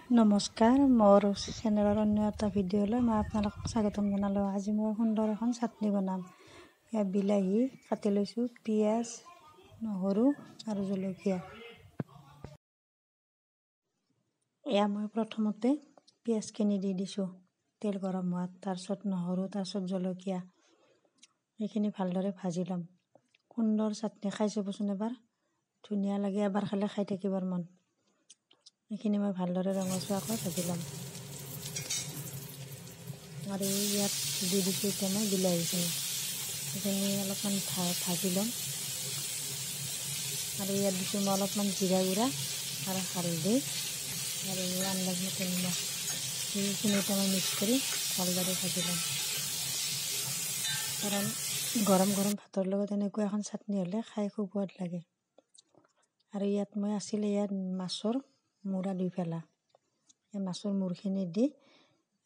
নমস্কাৰ, মোৰ চেনেলৰ অন্য এটা ভিডিঅ'লৈ মই আপোনালোকক স্বাগতম জনালোঁ। আজি মই সুন্দৰ এখন চাটনি বনাম। ইয়াত বিলাহী কাটি লৈছোঁ, পিঁয়াজ, নহৰু আৰু জলকীয়া। এয়া মই প্ৰথমতে পিঁয়াজখিনি দি দিছোঁ তেল গৰম হোৱাত, তাৰপিছত নহৰু, তাৰপিছত জলকীয়া। এইখিনি ভালদৰে ভাজি ল'ম। সুন্দৰ চাটনি খাই চাবচোন এবাৰ, ধুনীয়া লাগে, এবাৰ খালে খাই থাকিবৰ মন। এইখিনি মই ভালদৰে ৰঙচুৱাকৈ ভাজি ল'ম। আৰু ইয়াত দি দিছোঁ এতিয়া মই বিলাহীখিনি, সেইখিনি অলপমান ভাজি ল'ম। আৰু ইয়াত দিছোঁ মই অলপমান জিৰা গুড়া আৰু হালধি আৰু আন্দাজমতে নিমখ। সেইখিনি এতিয়া মই মিক্স কৰি ভালদৰে ভাজি ল'ম। কাৰণ গৰম গৰম ভাতৰ লগত এনেকুৱা এখন চাটনি হ'লে খাই খুব সোৱাদ লাগে। আৰু ইয়াত মই ইয়াত মাছৰ মূৰা 2 ফেলা। এই মাছৰ মূৰখিনি দি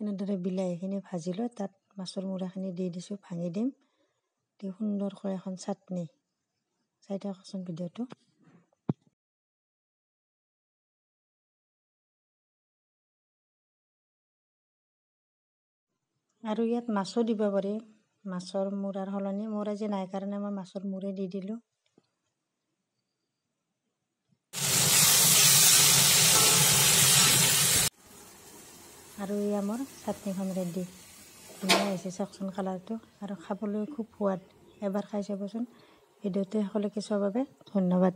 এনেদৰে বিলাহীখিনি ভাজি লৈ তাত মাছৰ মূৰাখিনি দি দিছোঁ, ভাঙি দিম, দি সুন্দৰকৈ এখন চাটনি। চাই থাককচোন ভিডিঅ'টো। আৰু ইয়াত মাছো দিব পাৰি, মাছৰ মূৰাৰ সলনি। মোৰ আজি নাই কাৰণে মই মাছৰ মূৰে দি দিলোঁ। আৰু এয়া মোৰ চাটনিখন ৰেডি। ধুনীয়া হৈছে চাওকচোন কালাৰটো, আৰু খাবলৈ খুব সোৱাদ। এবাৰ খাই চাবচোন। ভিডিঅ'টো সকলোকে চোৱাৰ বাবে ধন্যবাদ।